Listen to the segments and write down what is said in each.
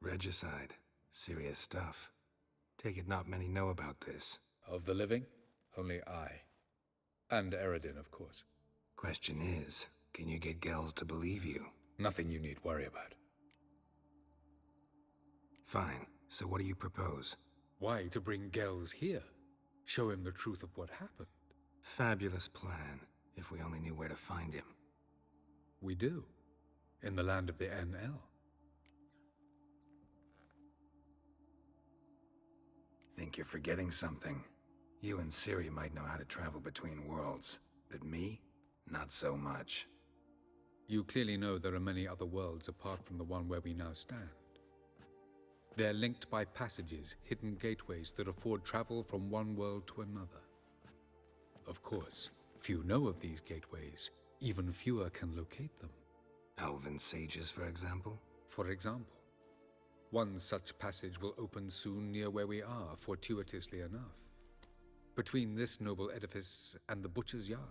Regicide. Serious stuff. Take it not many know about this. Of the living, only I. And Eredin, of course. Question is, can you get Gels to believe you? Nothing you need worry about. Fine. So what do you propose? Why to bring Gels here? Show him the truth of what happened. Fabulous plan, if we only knew where to find him. We do. In the land of the NL. Think you're forgetting something. You and Ciri might know how to travel between worlds, but me? Not so much. You clearly know there are many other worlds apart from the one where we now stand. They're linked by passages, hidden gateways that afford travel from one world to another. Of course, few know of these gateways. Even fewer can locate them. Elven sages, for example? For example. One such passage will open soon near where we are, fortuitously enough. Between this noble edifice and the butcher's yard.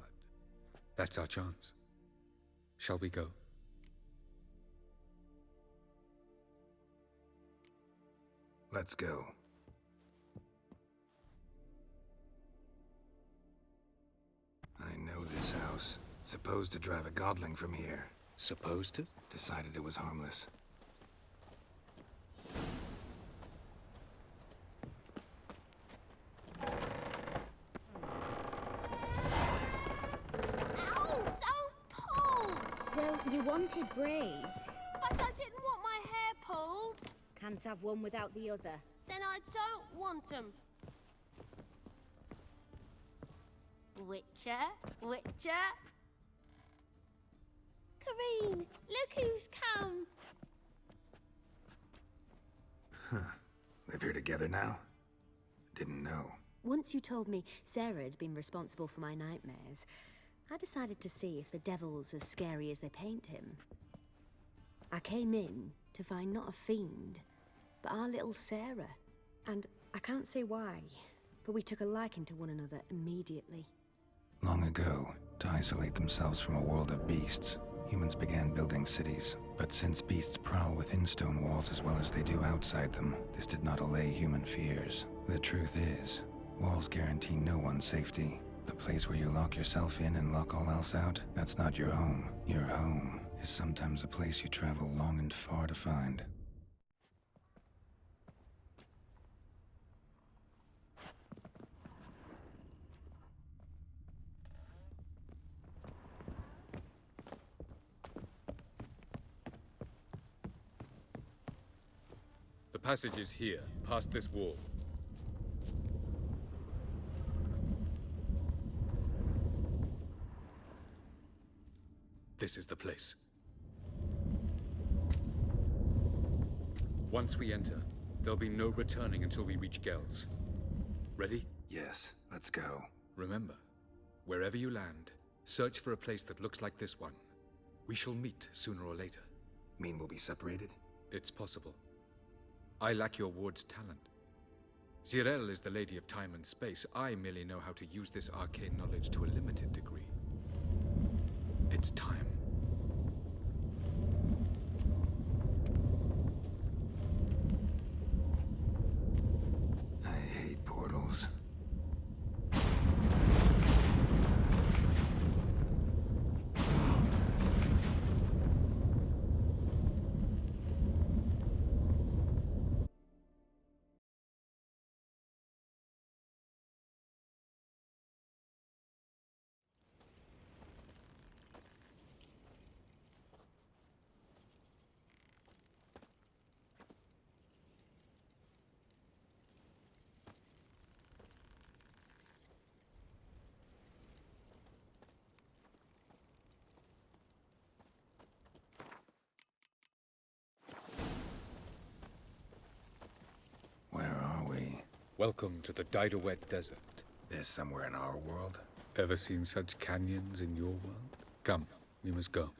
That's our chance. Shall we go? Let's go. I know this house. Supposed to drive a godling from here. Supposed to? Decided it was harmless. Ow! Don't pull! Well, you wanted braids. But I didn't want my hair pulled. Can't have one without the other. Then I don't want 'em. Witcher? Witcher? Kareen, look who's come. Live here together now? Didn't know. Once you told me Sarah had been responsible for my nightmares, I decided to see if the devil's as scary as they paint him. I came in to find not a fiend, but our little Sarah. And I can't say why, but we took a liking to one another immediately. Long ago, to isolate themselves from a world of beasts, humans began building cities. But since beasts prowl within stone walls as well as they do outside them, this did not allay human fears. The truth is, walls guarantee no one's safety. The place where you lock yourself in and lock all else out, that's not your home. Your home is sometimes a place you travel long and far to find. The passage is here, past this wall. This is the place. Once we enter, there'll be no returning until we reach Gels. Ready? Yes, let's go. Remember, wherever you land, search for a place that looks like this one. We shall meet sooner or later. Mean we'll be separated? It's possible. I lack your ward's talent. Zirel is the lady of time and space. I merely know how to use this arcane knowledge to a limited degree. It's time. I hate portals. Where are we? Welcome to the Didowet Desert. This somewhere in our world? Ever seen such canyons in your world? Come, we must go.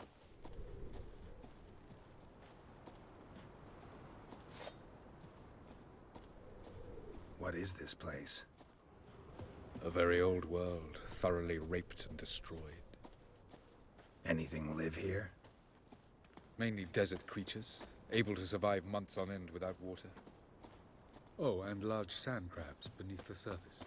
What is this place? A very old world, thoroughly raped and destroyed. Anything live here? Mainly desert creatures, able to survive months on end without water. Oh, and large sand crabs beneath the surface.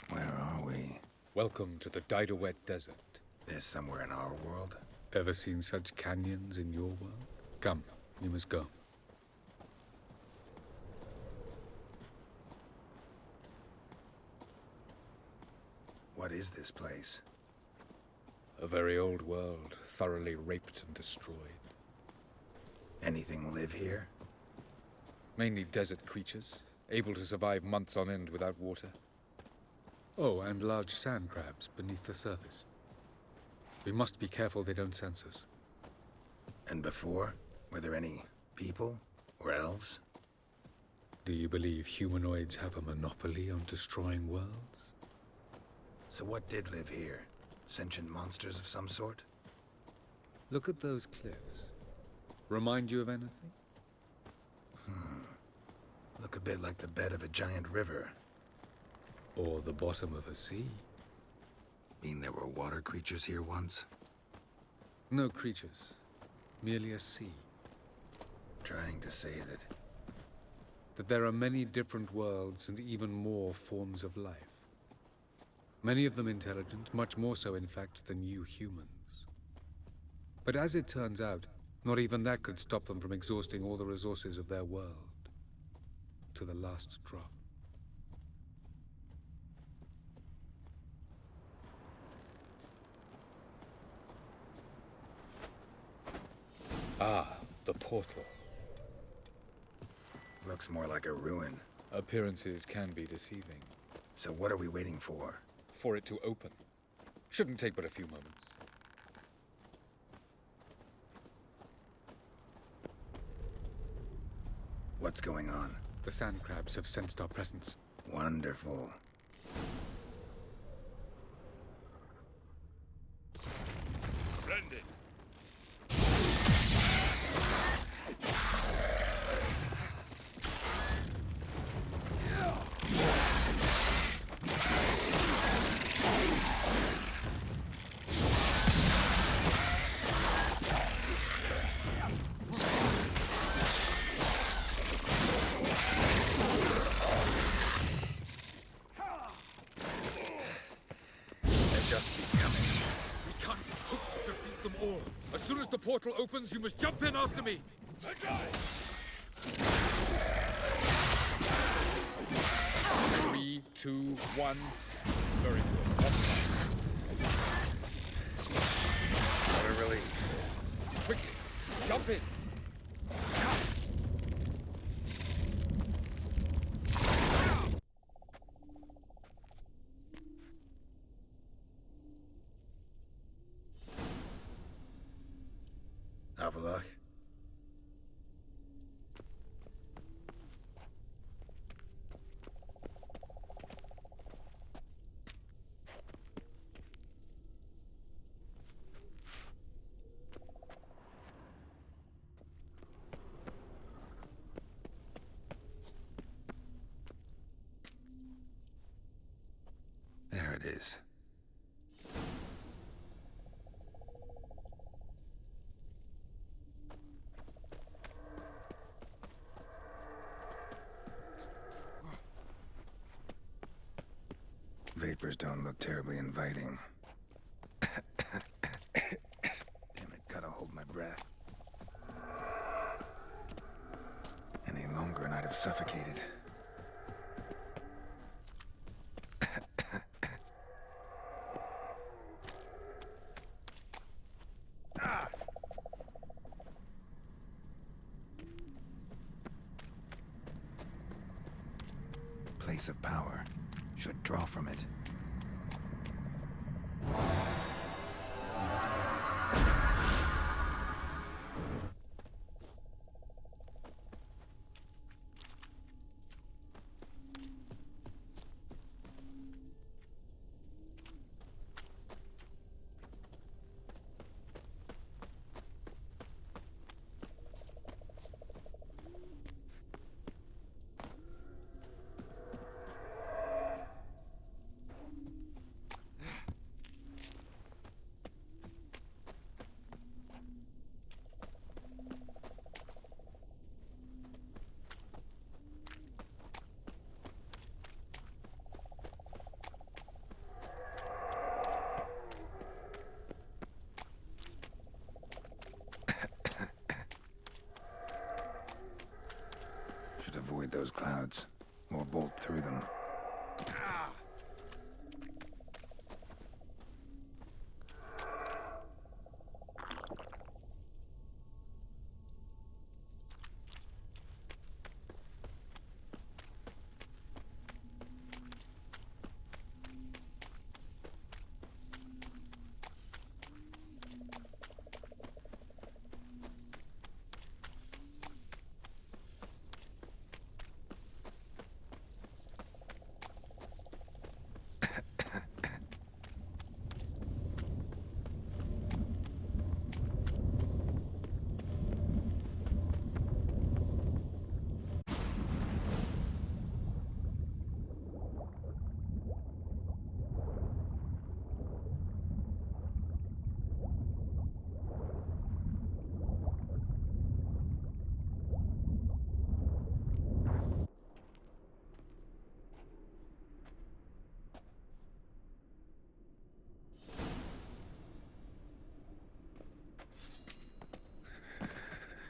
Where are we? Welcome to the Didowet Desert. This somewhere in our world? Ever seen such canyons in your world? Come, you must go. What is this place? A very old world, thoroughly raped and destroyed. Anything live here? Mainly desert creatures, able to survive months on end without water. Oh, and large sand crabs beneath the surface. We must be careful they don't sense us. And before? Were there any people? Or elves? Do you believe humanoids have a monopoly on destroying worlds? So what did live here? Sentient monsters of some sort? Look at those cliffs. Remind you of anything? Look a bit like the bed of a giant river. Or the bottom of a sea? Mean there were water creatures here once? No creatures. Merely a sea. Trying to say That there are many different worlds and even more forms of life. Many of them intelligent, much more so in fact than you humans. But as it turns out, not even that could stop them from exhausting all the resources of their world. To the last drop. Ah, the portal. looks more like a ruin. Appearances can be deceiving. So what are we waiting for? For it to open. Shouldn't take but a few moments. What's going on? The sand crabs have sensed our presence. Wonderful. Splendid. As soon as the portal opens, you must jump in after me! Three, two, one. Very good. What a relief. Quickly, jump in! Avallac'h? There it is. Vapors don't look terribly inviting. Damn it, gotta hold my breath. Any longer and I'd have suffocated. Place of power. Should draw from it. clouds, or bolt through them.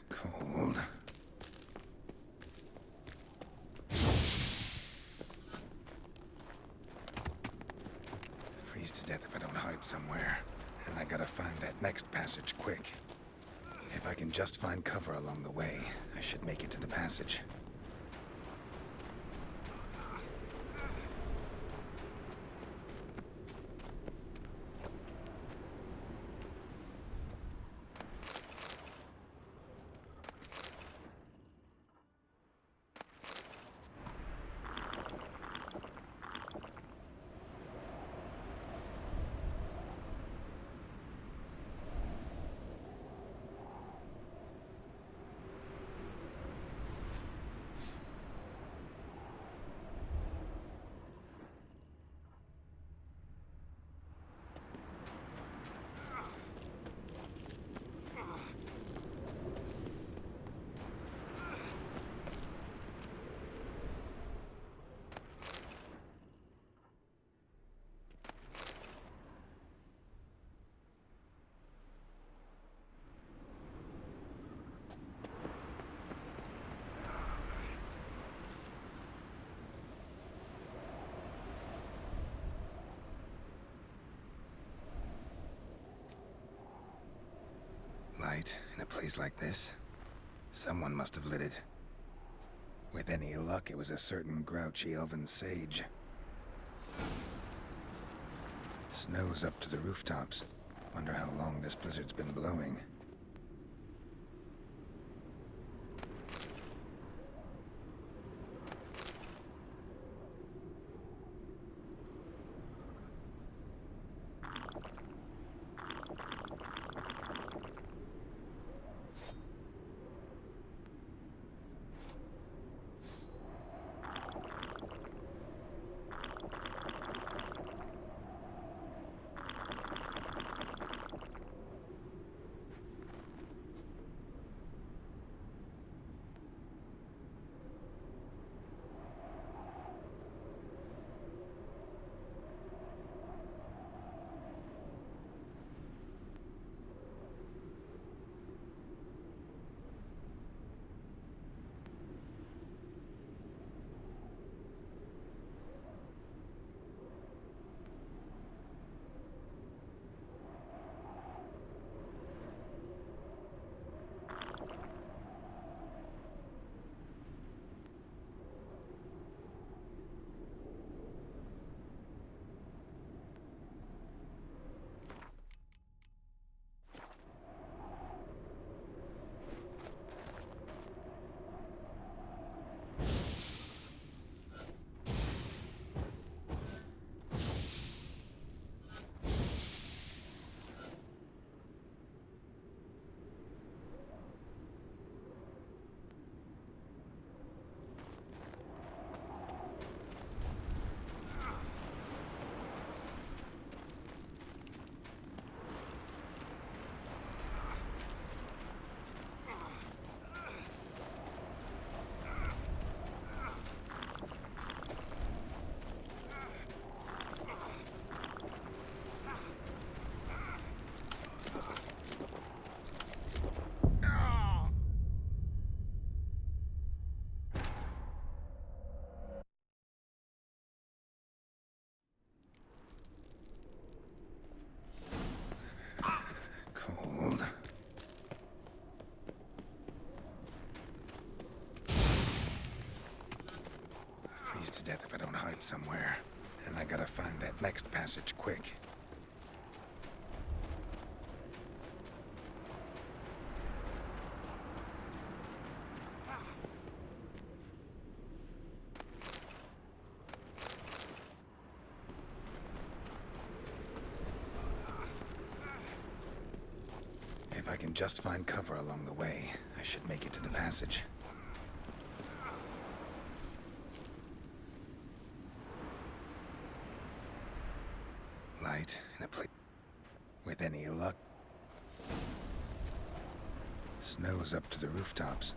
Cold. Freeze to death if I don't hide somewhere. And I gotta find that next passage quick. If I can just find cover along the way, I should make it to the passage. Light in a place like this? Someone must have lit it. With any luck, it was a certain grouchy elven sage. Snow's up to the rooftops. Wonder how long this blizzard's been blowing. start somewhere, and I gotta find that next passage quick. If I can just find cover along the way, I should make it to the passage. Light in a place. With any luck. Snow's up to the rooftops.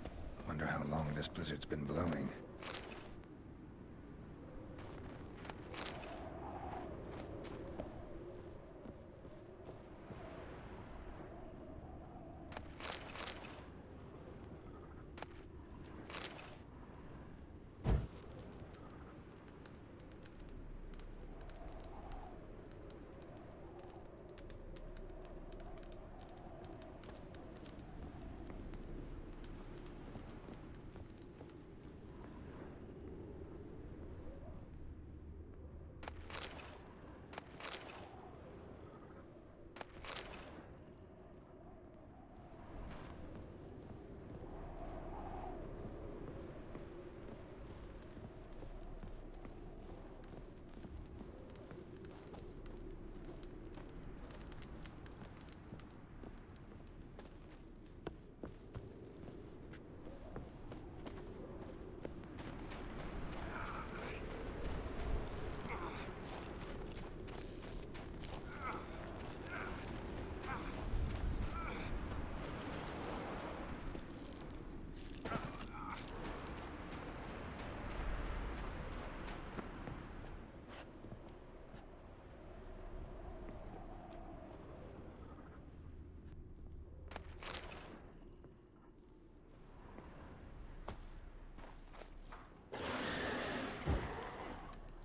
Wonder how long this blizzard's been blowing.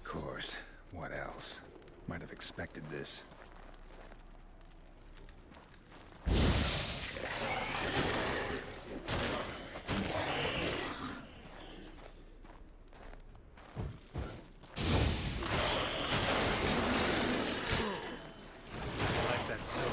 Course. What else? Might have expected this. Like that silver.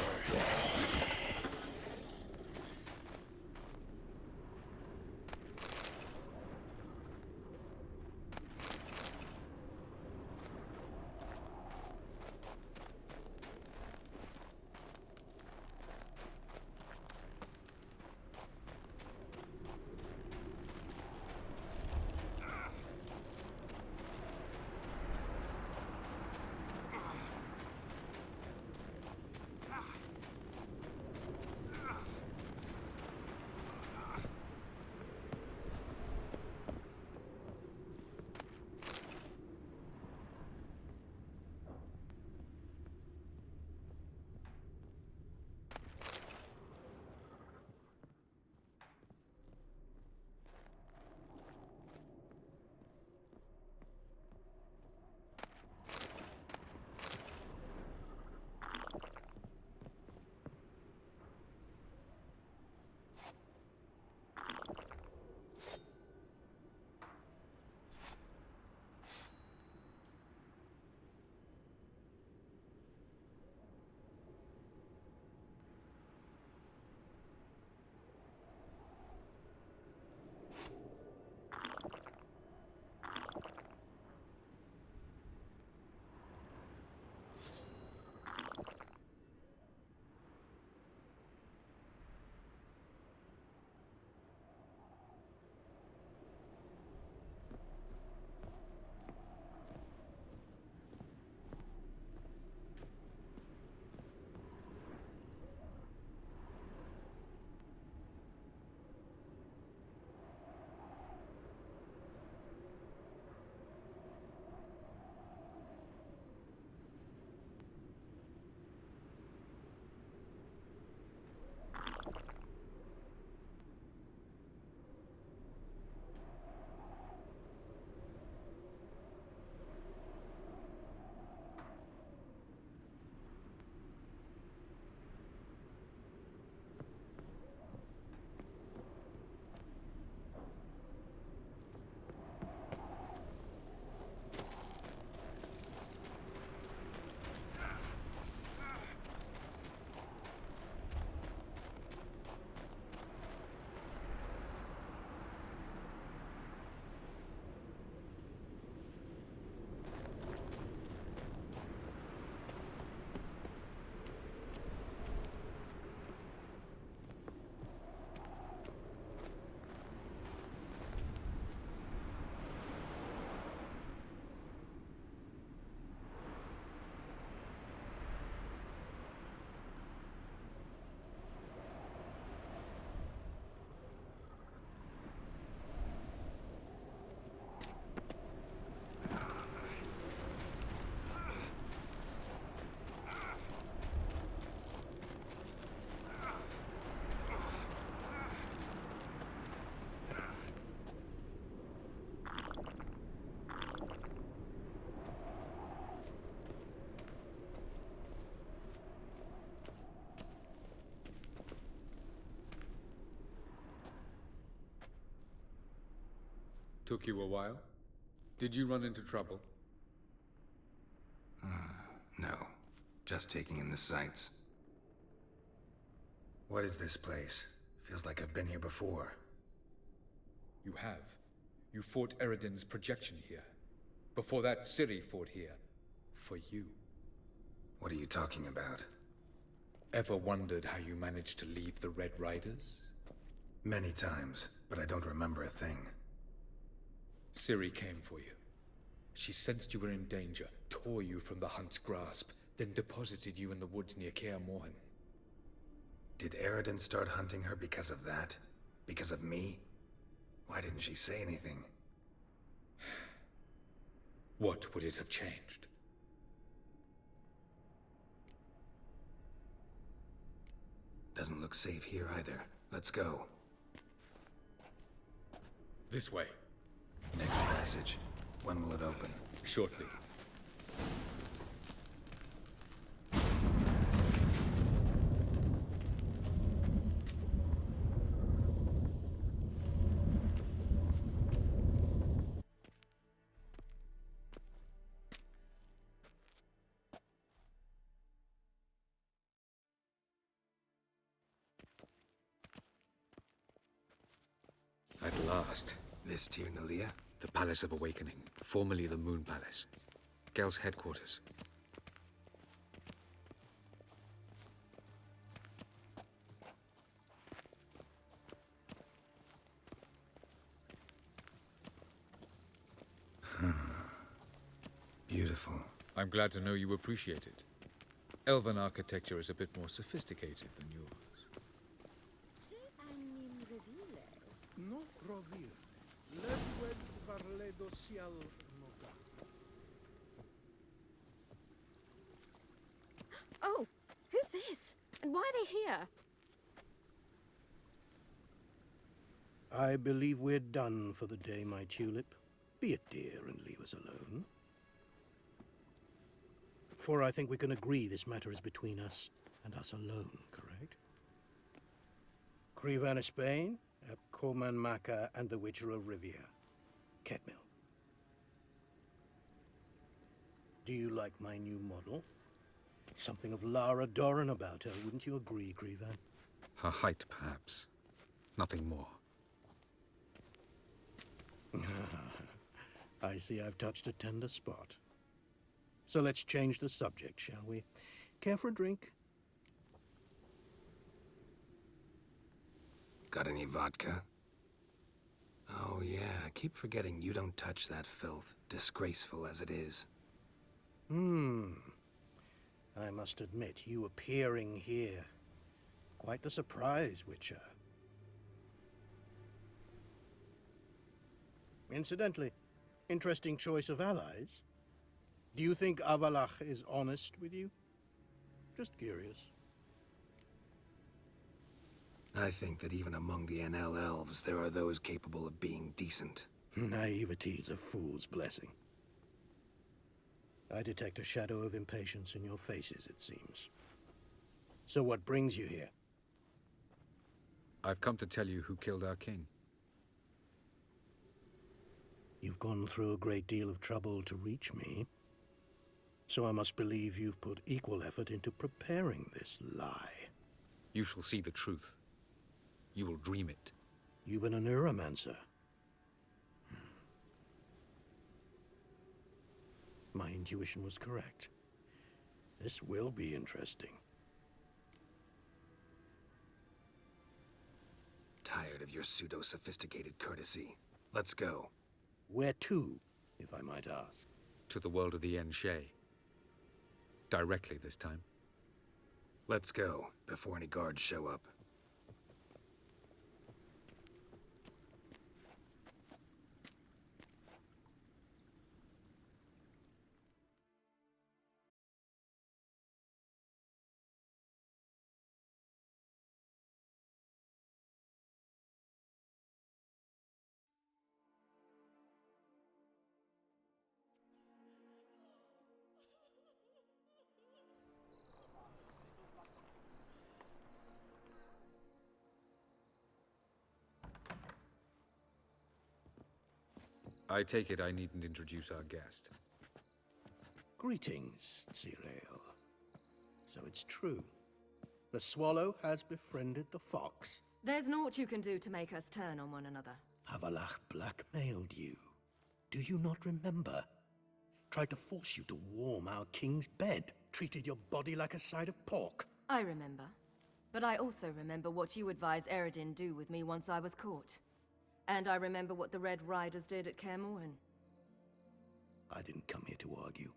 Took you a while? Did you run into trouble? No. Just taking in the sights. What is this place? Feels like I've been here before. You have. You fought Eredin's projection here. Before that, Ciri fought here. For you. What are you talking about? Ever wondered how you managed to leave the Red Riders? Many times, but I don't remember a thing. Ciri came for you. She sensed you were in danger, tore you from the Hunt's grasp, then deposited you in the woods near Kaer Morhen. Did Eredin start hunting her because of that? Because of me? Why didn't she say anything? What would it have changed? Doesn't look safe here either. Let's go. This way. Next passage. When will it open? Shortly. At last. This Tir Nalia? The Palace of Awakening, formerly the Moon Palace. Gel's headquarters. Beautiful. I'm glad to know you appreciate it. Elven architecture is a bit more sophisticated than yours. No rovir. Ledwed varledo sial noga. Oh, who's this? And why are they here? I believe we're done for the day, my tulip. Be a dear and leave us alone. For I think we can agree this matter is between us and us alone, correct? Crevan of Spain, Coman Maca, and the Witcher of Rivia. Ketmil. Do you like my new model? Something of Lara Doran about her, wouldn't you agree, Crevan? Her height, perhaps. Nothing more. I see I've touched a tender spot. So let's change the subject, shall we? Care for a drink? Got any vodka? Oh yeah, I keep forgetting you don't touch that filth, disgraceful as it is. I must admit, you appearing here. Quite the surprise, Witcher. Incidentally, interesting choice of allies. Do you think Avalach is honest with you? Just curious. I think that even among the NL elves, there are those capable of being decent. Naivety is a fool's blessing. I detect a shadow of impatience in your faces, it seems. So what brings you here? I've come to tell you who killed our king. You've gone through a great deal of trouble to reach me. So I must believe you've put equal effort into preparing this lie. You shall see the truth. You will dream it. You've been a neuromancer. My intuition was correct. This will be interesting. Tired of your pseudo-sophisticated courtesy. Let's go. Where to, if I might ask? To the world of the Enshe. Directly this time. Let's go, before any guards show up. I take it I needn't introduce our guest. Greetings, Zirael. So it's true. The swallow has befriended the fox. There's naught you can do to make us turn on one another. Avalach blackmailed you. Do you not remember? Tried to force you to warm our king's bed. Treated your body like a side of pork. I remember. But I also remember what you advised Eredin do with me once I was caught. And I remember what the Red Riders did at Kaer Morhen. I didn't come here to argue.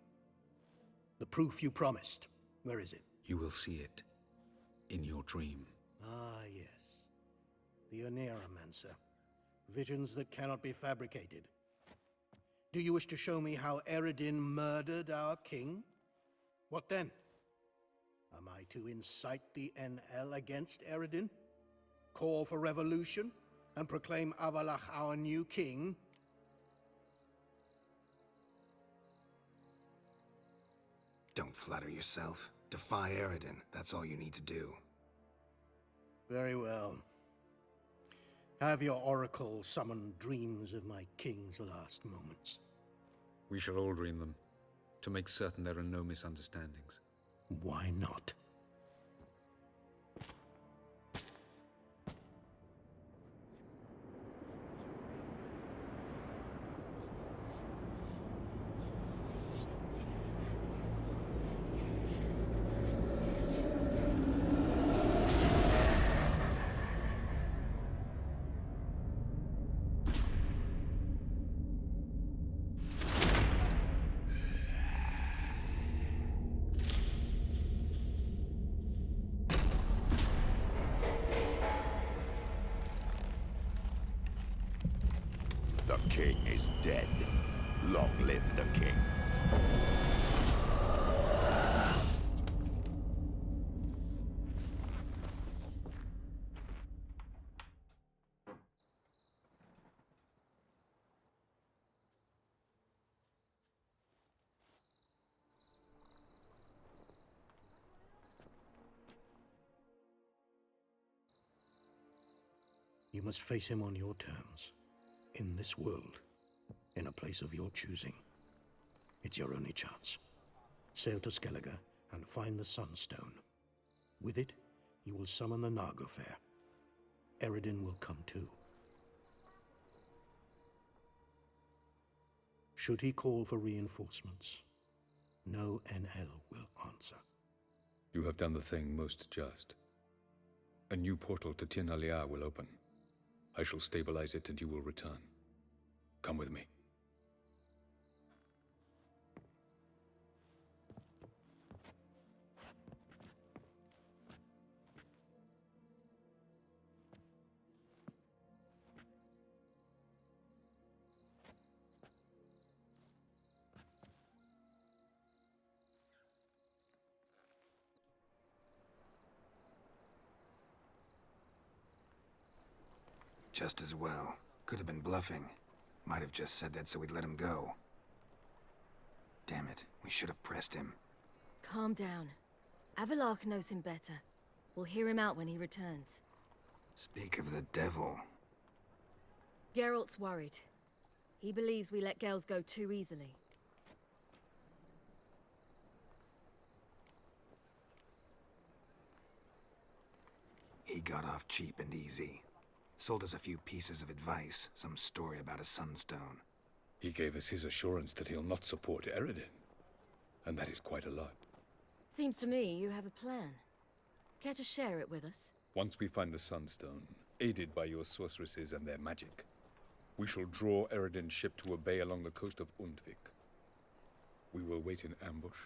The proof you promised. Where is it? You will see it. In your dream. Ah, yes. The Oneiromancer. Visions that cannot be fabricated. Do you wish to show me how Eredin murdered our king? What then? Am I to incite the NL against Eredin? Call for revolution? And proclaim Avalach our new king? Don't flatter yourself. Defy Eredin. That's all you need to do. Very well. Have your oracle summon dreams of my king's last moments. We shall all dream them, to make certain there are no misunderstandings. Why not? The king is dead. Long live the king. You must face him on your terms. In this world. In a place of your choosing. It's your only chance. Sail to Skellige and find the Sunstone. With it, you will summon the Naglfar. Eredin will come too. Should he call for reinforcements, no NL will answer. You have done the thing most just. A new portal to Tir Naliar will open. I shall stabilize it and you will return. Come with me. Just as well. Could have been bluffing. Might have just said that so we'd let him go. Damn it, we should have pressed him. Calm down. Avalach knows him better. We'll hear him out when he returns. Speak of the devil. Geralt's worried. He believes we let Gels go too easily. He got off cheap and easy. Sold us a few pieces of advice, some story about a sunstone. He gave us his assurance that he'll not support Eredin. And that is quite a lot. Seems to me you have a plan. Care to share it with us? Once we find the Sunstone, aided by your sorceresses and their magic, we shall draw Eredin's ship to a bay along the coast of Undvik. We will wait in ambush,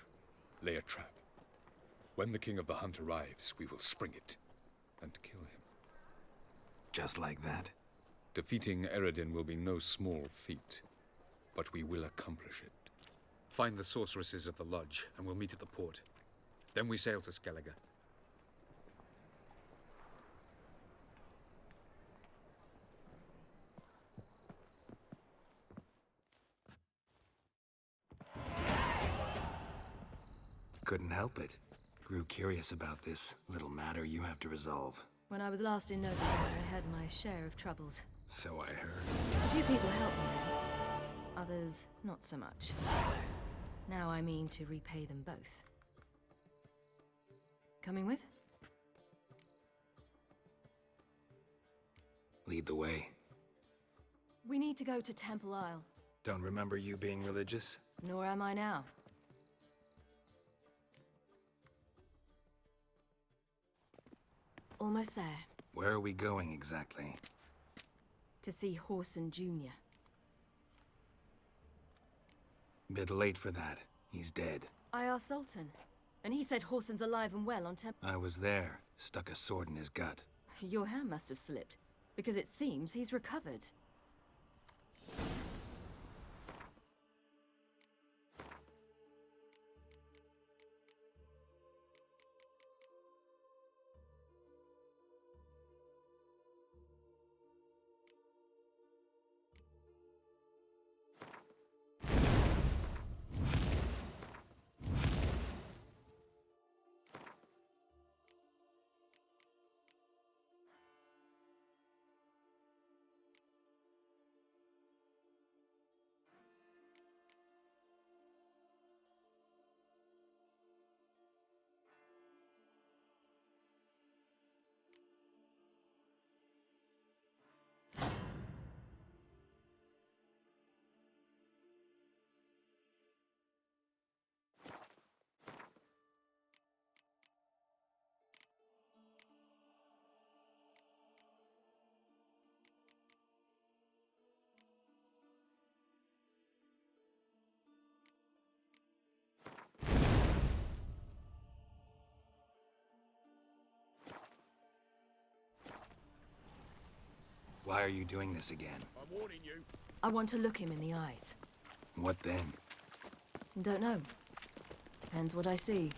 lay a trap. When the King of the Hunt arrives, we will spring it and kill him. Just like that? Defeating Eredin will be no small feat, but we will accomplish it. Find the sorceresses of the Lodge, and we'll meet at the port. Then we sail to Skellige. Couldn't help it. Grew curious about this little matter you have to resolve. When I was last in Novigrad, I had my share of troubles. So I heard. A few people helped me then. Others, not so much. Now I mean to repay them both. Coming with? Lead the way. We need to go to Temple Isle. Don't remember you being religious? Nor am I now. Almost there. Where are we going exactly? To see Whoreson Jr. Bit late for that. He's dead. I asked Sultan, and he said Whoreson's alive and well on Temple. I was there. Stuck a sword in his gut. Your hand must have slipped, because it seems he's recovered. Why are you doing this again? I'm warning you. I want to look him in the eyes. What then? Don't know. Depends what I see.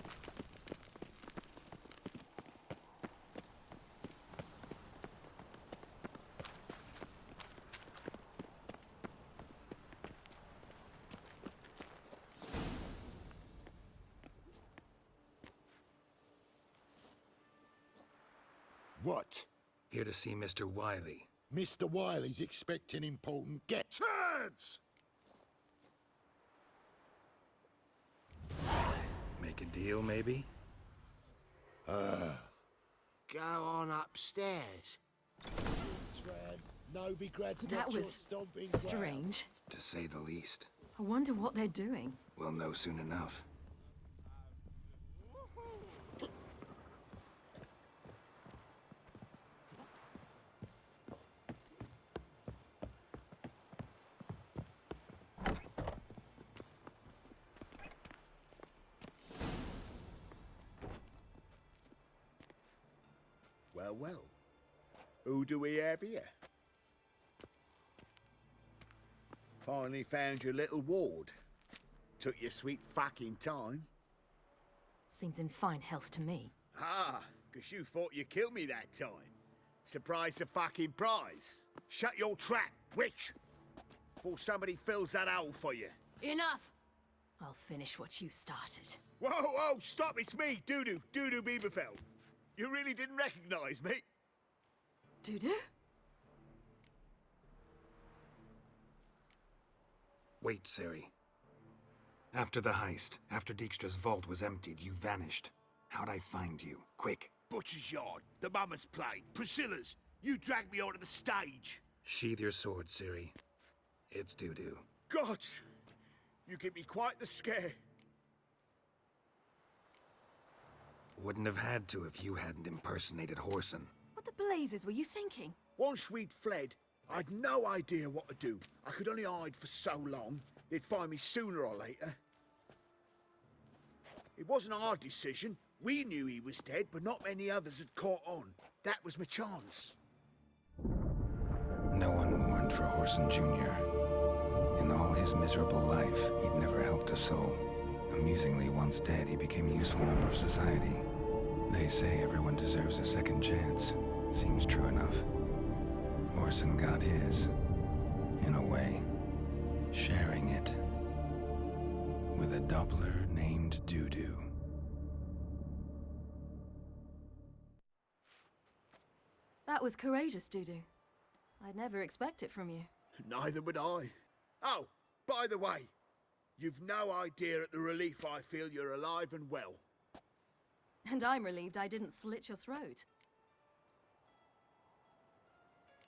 What? Here to see Mr. Wiley. Mr. Wiley's expecting important turns! Make a deal, maybe? Go on upstairs. That was strange. To say the least. I wonder what they're doing. We'll know soon enough. Well, well. Who do we have here? Finally found your little ward. Took your sweet fucking time. Seems in fine health to me. Ah, 'cause you thought you killed me that time. Surprise the fucking prize. Shut your trap, witch! Before somebody fills that hole for you. Enough! I'll finish what you started. Whoa, whoa, stop, it's me, Dudu Bieberfeld. You really didn't recognize me? Dudu? Wait, Ciri. After the heist, after Dijkstra's vault was emptied, you vanished. How'd I find you? Quick. Butcher's Yard, the Mama's Plate, Priscilla's. You dragged me onto the stage. Sheathe your sword, Ciri. It's Dudu. God, you give me quite the scare. Wouldn't have had to if you hadn't impersonated Whoreson. What the blazes were you thinking? Once we'd fled, I'd no idea what to do. I could only hide for so long. They'd find me sooner or later. It wasn't our decision. We knew he was dead, but not many others had caught on. That was my chance. No one mourned for Whoreson Jr. In all his miserable life, he'd never helped a soul. Amusingly, once dead, he became a useful member of society. They say everyone deserves a second chance. Seems true enough. Whoreson got his, in a way, sharing it with a Doppler named Dudu. That was courageous, Dudu. I'd never expect it from you. Neither would I. Oh, By the way, you've no idea at the relief I feel you're alive and well. And I'm relieved I didn't slit your throat.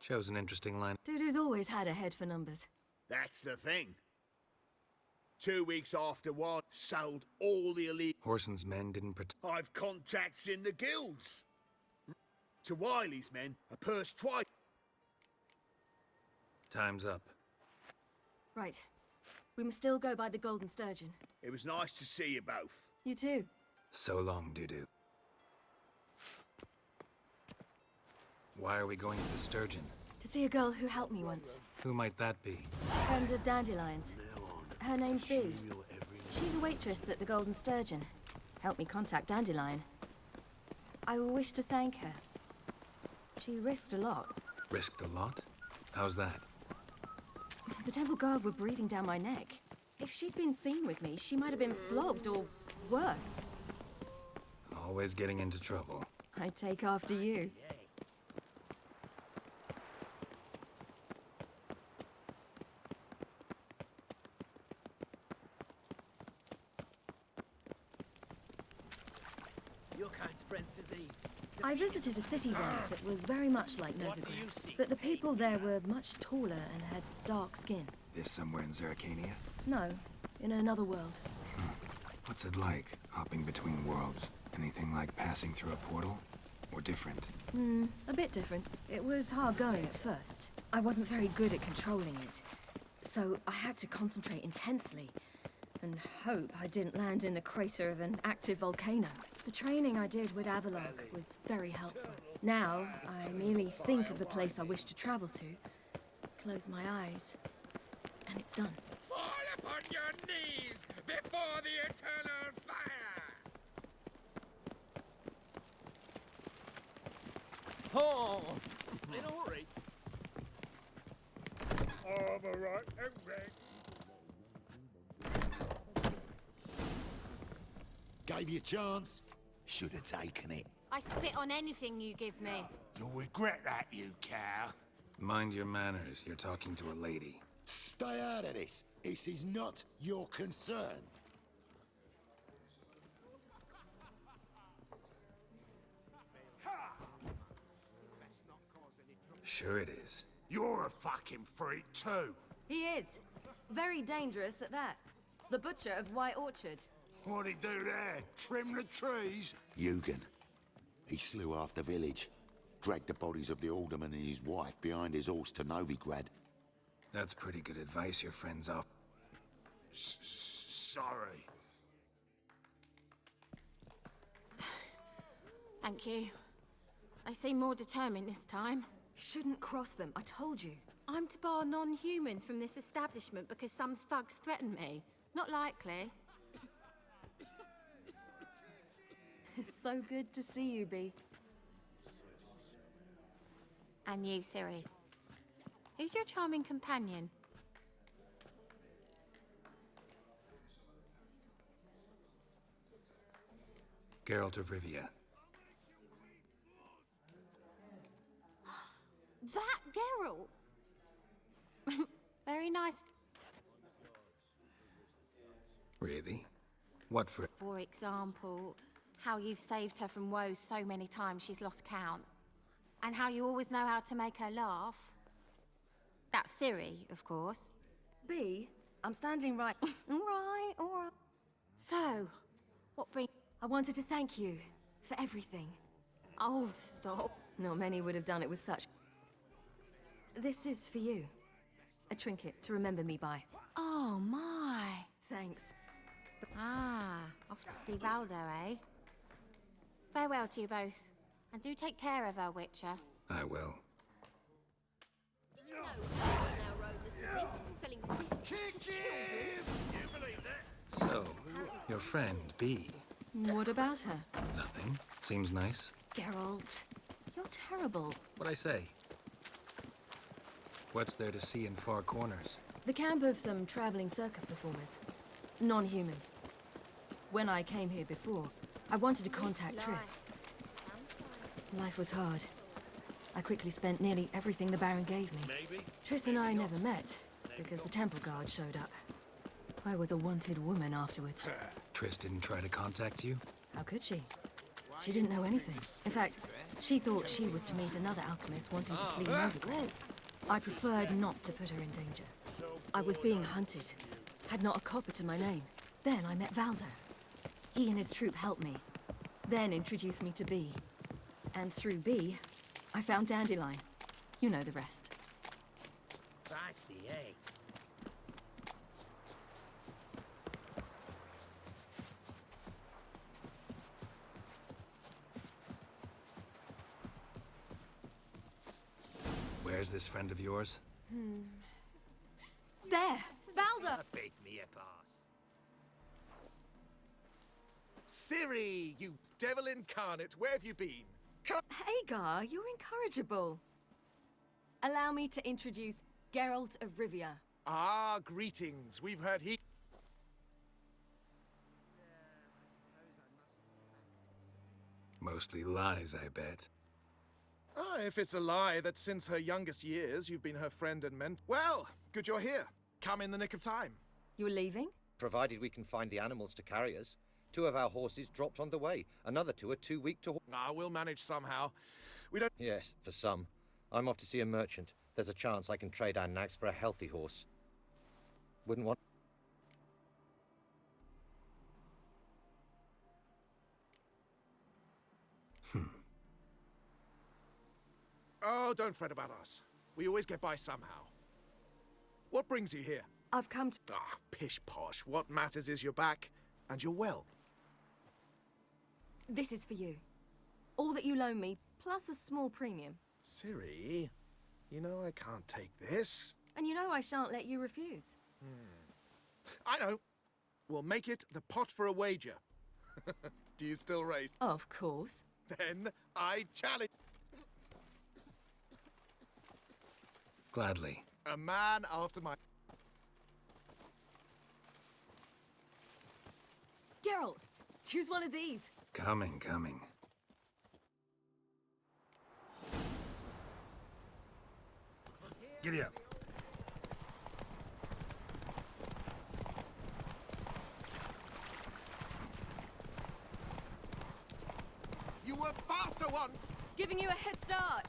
Chose an interesting line. Dudu's always had a head for numbers. That's the thing. 2 weeks after one sold all the elite. Whoreson's men didn't protect. I've contacts in the guilds. To Wiley's men, a purse twice. Time's up. Right. We must still go by the Golden Sturgeon. It was nice to see you both. You too. So long, Dudu. Why are we going to the Sturgeon? To see a girl who helped me once. Who might that be? Friend of Dandelion's. Her name's Bee. She's a waitress at the Golden Sturgeon. Helped me contact Dandelion. I wish to thank her. She risked a lot. Risked a lot? How's that? The Temple Guard were breathing down my neck. If she'd been seen with me, she might have been flogged or worse. Always getting into trouble. I'd take after you. Your kind spreads disease. I visited a city once that was very much like Novigrad, but the people there were much taller and had dark skin. This somewhere in Zerrikania? No, in another world. What's it like, hopping between worlds? Anything like passing through a portal? Or different? A bit different. It was hard going at first. I wasn't very good at controlling it, so I had to concentrate intensely and hope I didn't land in the crater of an active volcano. The training I did with Avalok was very helpful. Now, I merely think of the place I wish to travel to, close my eyes, and it's done. Fall upon your knees before the eternal fire! Oh, in a hurry. Armor right and red. Gave you a chance. Should have taken it. I spit on anything you give me. You'll regret that, you cow. Mind your manners, you're talking to a lady. Stay out of this. This is not your concern. Sure it is. You're a fucking freak too. He is. Very dangerous at that. The butcher of White Orchard. What'd he do there? Trim the trees? Eugen. He slew half the village. Dragged the bodies of the alderman and his wife behind his horse to Novigrad. That's pretty good advice your friend's off. Sorry. Thank you. They seem more determined this time. Shouldn't cross them, I told you. I'm to bar non-humans from this establishment because some thugs threaten me. Not likely. It's so good to see you, Bee. And you, Ciri. Who's your charming companion? Geralt of Rivia. That Geralt! Very nice. Really? What for? For example, how you've saved her from woes so many times she's lost count. And how you always know how to make her laugh. That's Ciri, of course. Bee, I'm standing right. All right. So, what bring... I wanted to thank you for everything. Oh, stop. Not many would have done it with such... This is for you. A trinket to remember me by. Oh, my. Thanks. Off to see Valdo, eh? Farewell to you both. And do take care of her, Witcher. I will. Did you know now roam the city, selling Kick him! You believe that? So, your friend, Bee. What about her? Nothing. Seems nice. Geralt, you're terrible. What'd I say? What's there to see in far corners? The camp of some traveling circus performers. Non-humans. When I came here before, I wanted to contact Triss. Life was hard. I quickly spent nearly everything the Baron gave me. Maybe. Triss and I never met, because the temple guard showed up. I was a wanted woman afterwards. Triss didn't try to contact you? How could she? She didn't know anything. In fact, she thought she was to meet another alchemist wanting to flee Novigrad. I preferred not to put her in danger. I was being hunted. Had not a copper to my name. Then I met Valder. He and his troop helped me. Then introduced me to Bee. And through Bee, I found Dandelion. You know the rest. Feisty, eh? Where's this friend of yours? There! Valder! Beat me a pass. Ciri, you devil incarnate, where have you been? Hagar, you're incorrigible. Allow me to introduce Geralt of Rivia. Ah, greetings. We've heard he... Mostly lies, I bet. Ah, if it's a lie that since her youngest years you've been her friend and mentor. Well, good you're here. Come in the nick of time. You're leaving? Provided we can find the animals to carry us. 2 of our horses dropped on the way. Another 2 are too weak to... Ah, we'll manage somehow. We don't... Yes, for some. I'm off to see a merchant. There's a chance I can trade our nags for a healthy horse. Wouldn't want... Oh, don't fret about us. We always get by somehow. What brings you here? I've come to... Ah, pish-posh. What matters is you're back, and you're well. This is for you. All that you loan me, plus a small premium. Ciri, you know I can't take this. And you know I shan't let you refuse. I know. We'll make it the pot for a wager. Do you still race? Of course. Then I challenge... Gladly. A man after my... Geralt, choose one of these. Coming. Giddy up. You were faster once! Giving you a head start.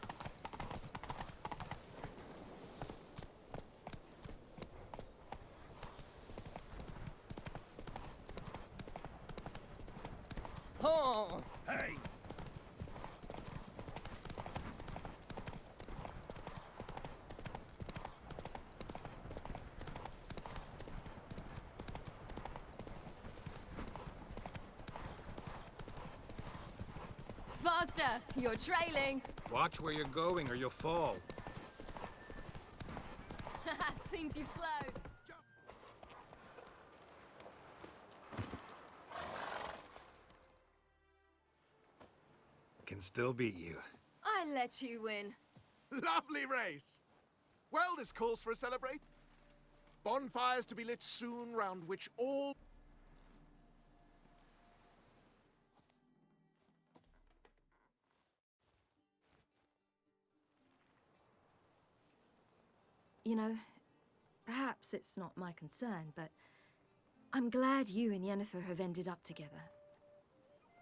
Oh! Hey! Faster! You're trailing. Watch where you're going or you'll fall. Seems you've slowed. Can still beat you. I let you win. Lovely race! Well, this calls for a celebrate. Bonfires to be lit soon, round which all... You know, perhaps it's not my concern, but I'm glad you and Yennefer have ended up together.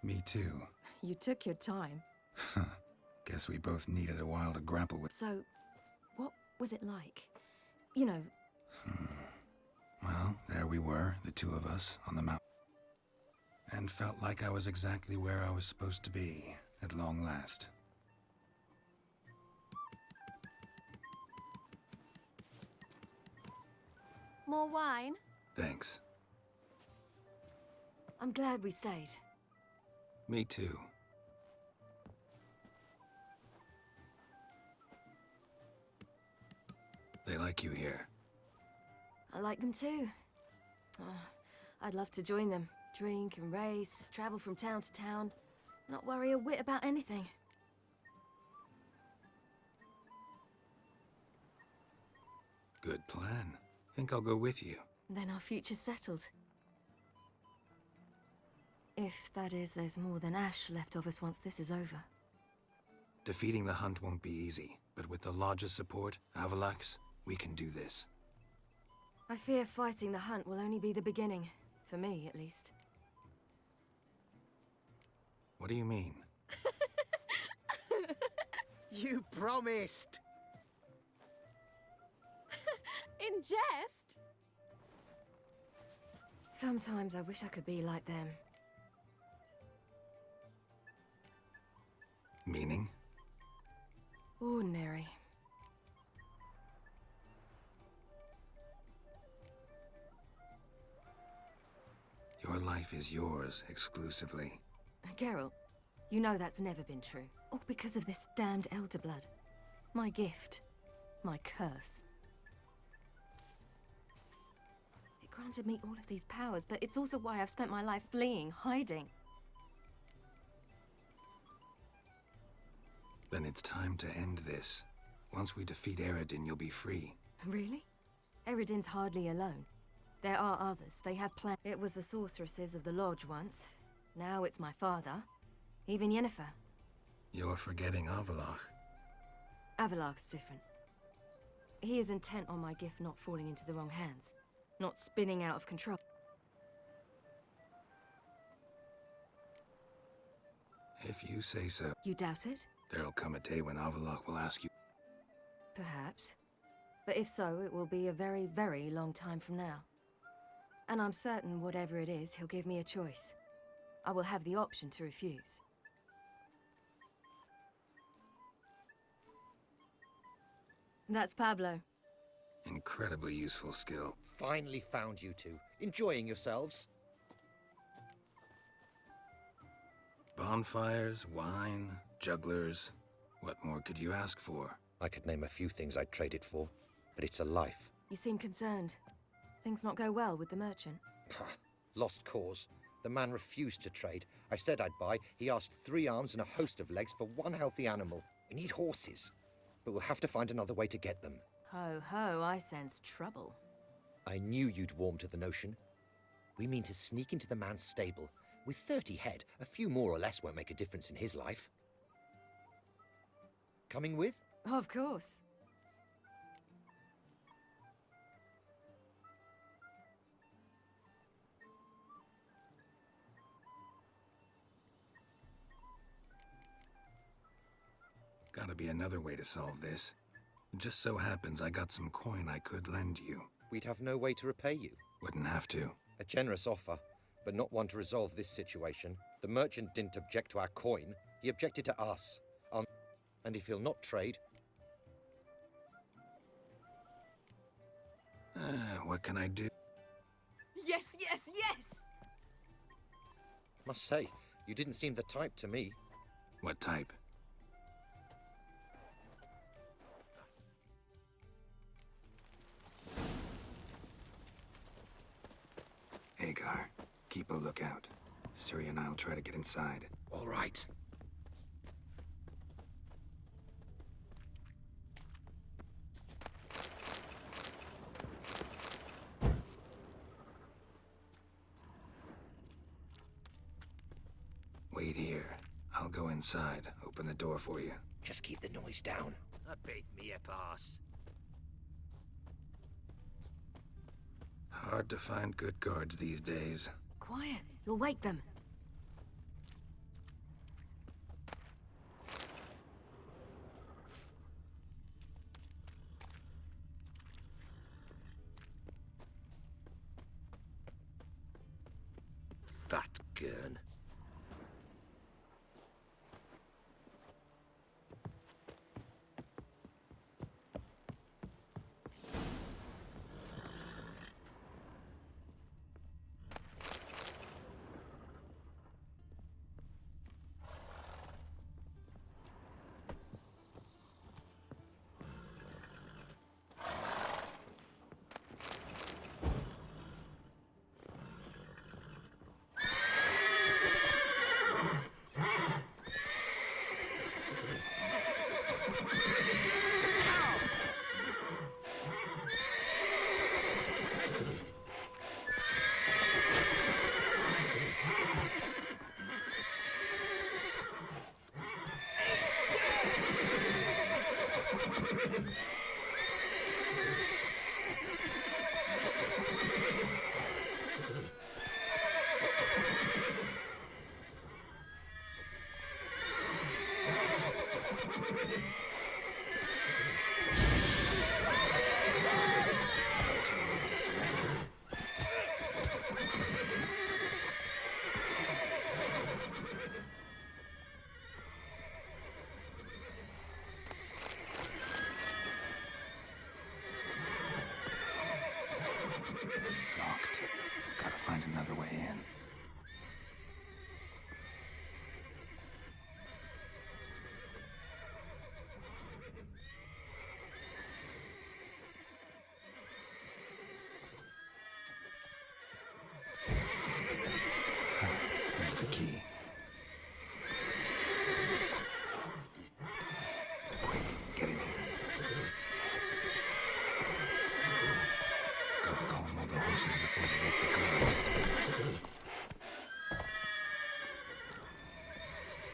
Me too. You took your time. Guess we both needed a while to grapple with... So, what was it like? You know... Well, there we were, the 2 of us, on the mountain. And felt like I was exactly where I was supposed to be, at long last. More wine? Thanks. I'm glad we stayed. Me too. They like you here. I like them too. I'd love to join them. Drink and race, travel from town to town. Not worry a whit about anything. Good plan. Think I'll go with you. Then our future's settled. If, that is, there's more than ash left of us once this is over. Defeating the hunt won't be easy, but with the Lodge's support, Avalax, we can do this. I fear fighting the hunt will only be the beginning. For me, at least. What do you mean? You promised! In jest? Sometimes I wish I could be like them. Meaning? Ordinary. Your life is yours exclusively. Geralt, you know that's never been true. All because of this damned Elder Blood. My gift. My curse. It granted me all of these powers, but it's also why I've spent my life fleeing, hiding. Then it's time to end this. Once we defeat Eredin, you'll be free. Really? Eredin's hardly alone. There are others. They have plans. It was the sorceresses of the Lodge once. Now it's my father. Even Yennefer. You're forgetting Avallac'h. Avallac'h's different. He is intent on my gift not falling into the wrong hands. Not spinning out of control. If you say so. You doubt it? There'll come a day when Avallac'h will ask you. Perhaps. But if so, it will be a very, very long time from now. And I'm certain whatever it is, he'll give me a choice. I will have the option to refuse. That's Pablo. Incredibly useful skill. Finally found you two. Enjoying yourselves? Bonfires, wine, jugglers. What more could you ask for? I could name a few things I'd trade it for, but it's a life. You seem concerned. Things not go well with the merchant. Lost cause. The man refused to trade. I said I'd buy. He asked 3 arms and a host of legs for 1 healthy animal. We need horses, but we'll have to find another way to get them. Ho ho, I sense trouble. I knew you'd warm to the notion. We mean to sneak into the man's stable. With 30 head, a few more or less won't make a difference in his life. Coming with? Of course. Gotta be another way to solve this. It just so happens I got some coin I could lend you. We'd have no way to repay you. Wouldn't have to. A generous offer, but not one to resolve this situation. The merchant didn't object to our coin. He objected to us. And if he'll not trade... What can I do? Yes, yes, yes! Must say, you didn't seem the type to me. What type? Hagar, keep a lookout. Ciri and I'll try to get inside. All right. Wait here. I'll go inside, open the door for you. Just keep the noise down. I beat me a pass. Hard to find good guards these days. Quiet, you'll wake them. Fat gurn.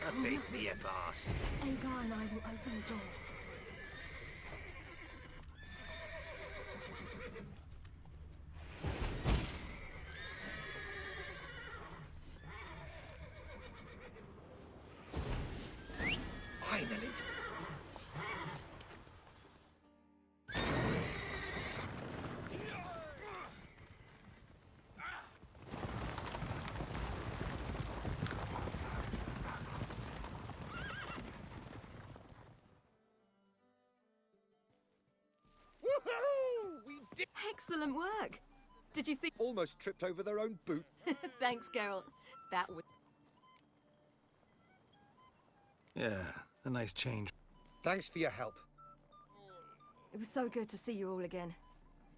Come Beat on, me, you Mrs. boss. Agar and I will open the door. Finally! Woohoo! We did. Excellent work! Did you see? Almost tripped over their own boot. Thanks, Geralt. That was. Yeah, a nice change. Thanks for your help. It was so good to see you all again.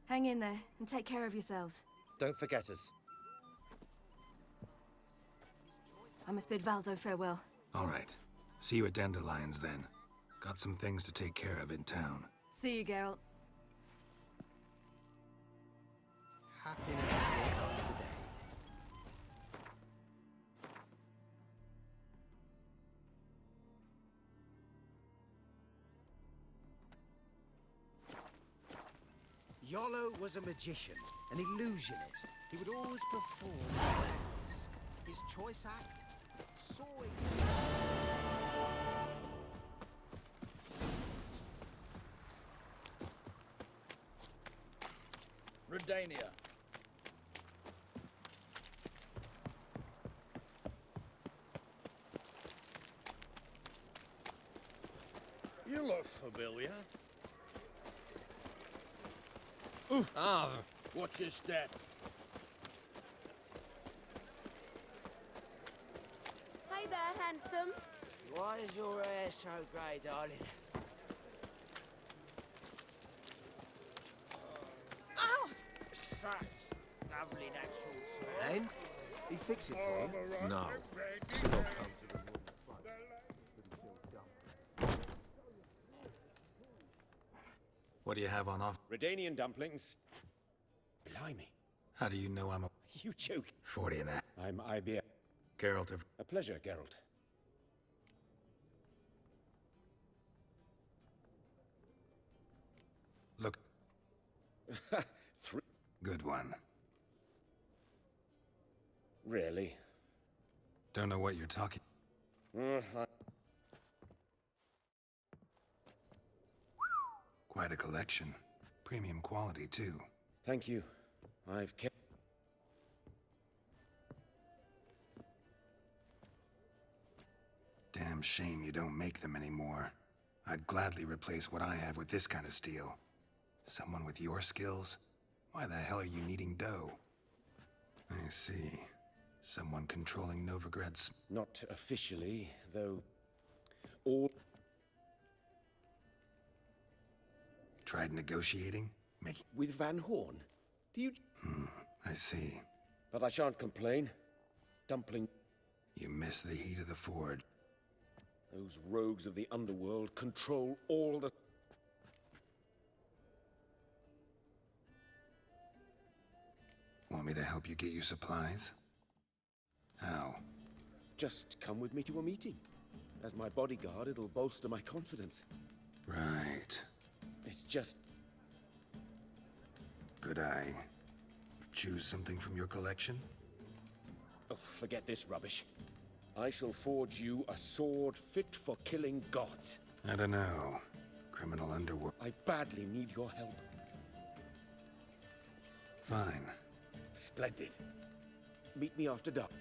Hang in there and take care of yourselves. Don't forget us. I must bid Valdo farewell. All right. See you at Dandelions then. Got some things to take care of in town. See you, Geralt. Happiness will come today. Yolo was a magician, an illusionist. He would always perform at risk. His choice act, soaring. Redania. You look familiar. Ah, Watch your step. Hey there, handsome. why is your hair so grey, darling? Oh! Such lovely natural hair. And he fix it for you. No. What do you have on off? Redanian dumplings. Blimey. How do you know I'm a You joke. 40 and a... I'm IBM. Geralt of... A pleasure, Geralt. Look, Three. good one. Really? Don't know what you're talking... Quite a collection. Premium quality, too. Thank you. I've kept... Damn shame you don't make them anymore. I'd gladly replace what I have with this kind of steel. Someone with your skills? Why the hell are you needing dough? I see. Someone controlling Novigrad's... Not officially, though... All... Tried negotiating? Making... With Van Horn? Do you... I see. But I shan't complain. Dumpling... You miss the heat of the forge. Those rogues of the underworld control all the... Want me to help you get you supplies? How? Just come with me to a meeting. As my bodyguard, it'll bolster my confidence. Right. It's just... Could I choose something from your collection? Oh, forget this rubbish. I shall forge you a sword fit for killing gods. I don't know. Criminal underworld. I badly need your help. Fine. Splendid. Meet me after dark.